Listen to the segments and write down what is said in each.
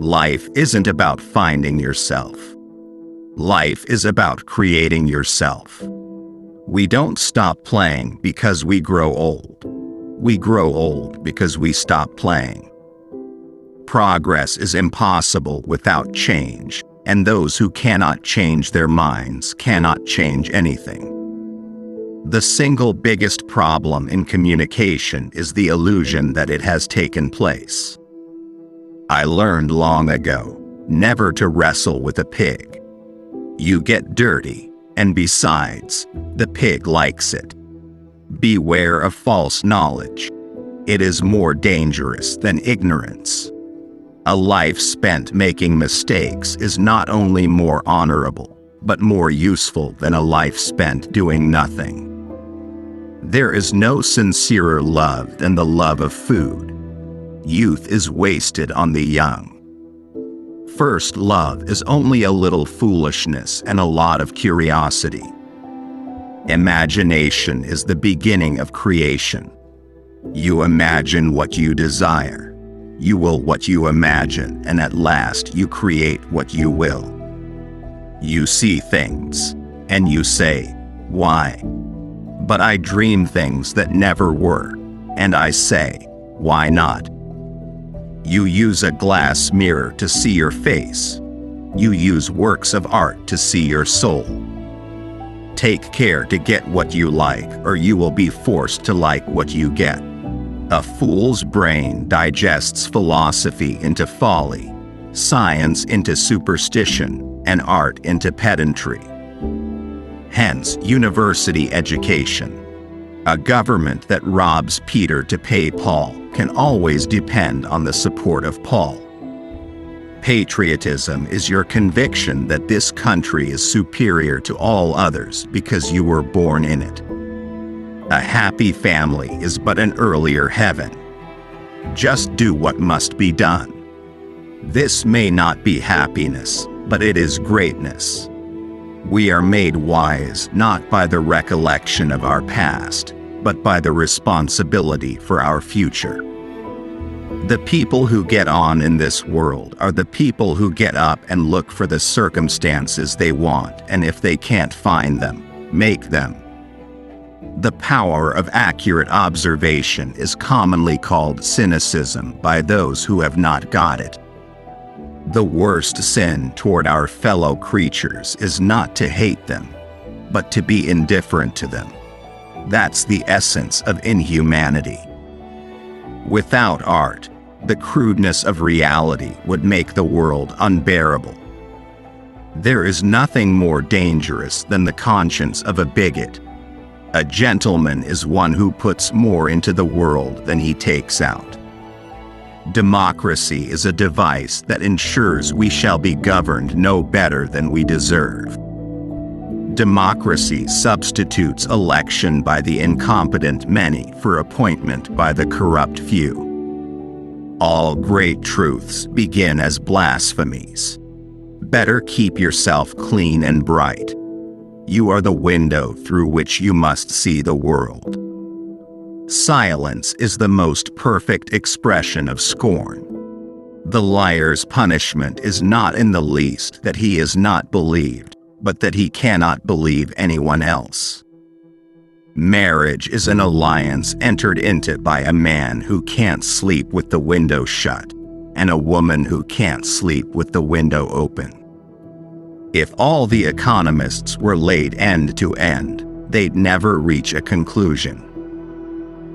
Life isn't about finding yourself. Life is about creating yourself. We don't stop playing because we grow old. We grow old because we stop playing. Progress is impossible without change, and those who cannot change their minds cannot change anything. The single biggest problem in communication is the illusion that it has taken place. I learned long ago never to wrestle with a pig. You get dirty, and besides, the pig likes it. Beware of false knowledge. It is more dangerous than ignorance. A life spent making mistakes is not only more honorable, but more useful than a life spent doing nothing. There is no sincerer love than the love of food. Youth is wasted on the young. First love is only a little foolishness and a lot of curiosity. Imagination is the beginning of creation. You imagine what you desire. You will what you imagine, and at last you create what you will. You see things, and you say, "Why?" But I dream things that never were, and I say, "Why not?" You use a glass mirror to see your face. You use works of art to see your soul. Take care to get what you like, or you will be forced to like what you get. A fool's brain digests philosophy into folly, science into superstition, and art into pedantry. Hence, university education. A government that robs Peter to pay Paul can always depend on the support of Paul. Patriotism is your conviction that this country is superior to all others because you were born in it. A happy family is but an earlier heaven. Just do what must be done. This may not be happiness, but it is greatness. We are made wise not by the recollection of our past, but by the responsibility for our future. The people who get on in this world are the people who get up and look for the circumstances they want, and if they can't find them, make them. The power of accurate observation is commonly called cynicism by those who have not got it. The worst sin toward our fellow creatures is not to hate them, but to be indifferent to them. That's the essence of inhumanity. Without art, the crudeness of reality would make the world unbearable. There is nothing more dangerous than the conscience of a bigot. A gentleman is one who puts more into the world than he takes out. Democracy is a device that ensures we shall be governed no better than we deserve. Democracy substitutes election by the incompetent many for appointment by the corrupt few. All great truths begin as blasphemies. Better keep yourself clean and bright. You are the window through which you must see the world. Silence is the most perfect expression of scorn. The liar's punishment is not in the least that he is not believed, but that he cannot believe anyone else. Marriage is an alliance entered into by a man who can't sleep with the window shut, and a woman who can't sleep with the window open. If all the economists were laid end to end, they'd never reach a conclusion.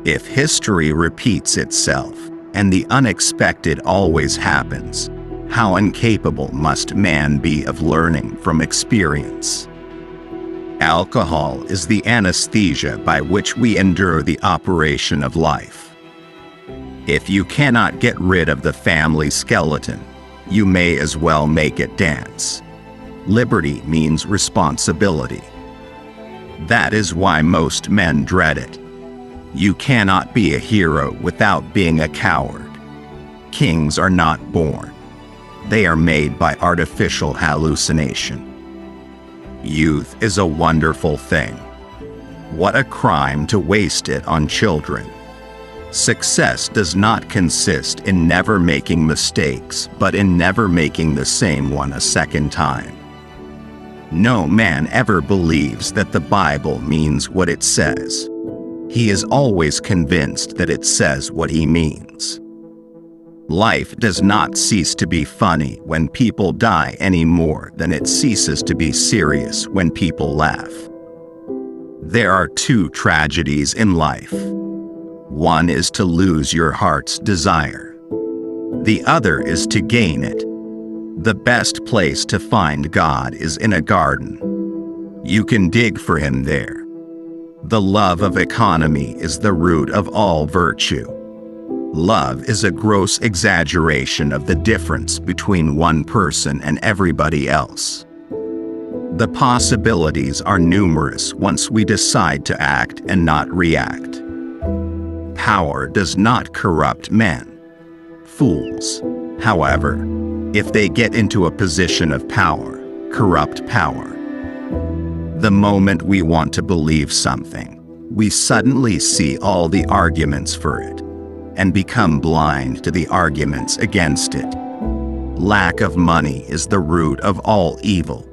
If history repeats itself, and the unexpected always happens, how incapable must man be of learning from experience? Alcohol is the anesthesia by which we endure the operation of life. If you cannot get rid of the family skeleton, you may as well make it dance. Liberty means responsibility. That is why most men dread it. You cannot be a hero without being a coward. Kings are not born. They are made by artificial hallucination. Youth is a wonderful thing. What a crime to waste it on children. Success does not consist in never making mistakes, but in never making the same one a second time. No man ever believes that the Bible means what it says. He is always convinced that it says what he means. Life does not cease to be funny when people die any more than it ceases to be serious when people laugh. There are two tragedies in life. One is to lose your heart's desire. The other is to gain it. The best place to find God is in a garden. You can dig for him there. The love of economy is the root of all virtue. Love is a gross exaggeration of the difference between one person and everybody else. The possibilities are numerous once we decide to act and not react. Power does not corrupt men. Fools, however, if they get into a position of power, corrupt power. The moment we want to believe something, we suddenly see all the arguments for it, and become blind to the arguments against it. Lack of money is the root of all evil.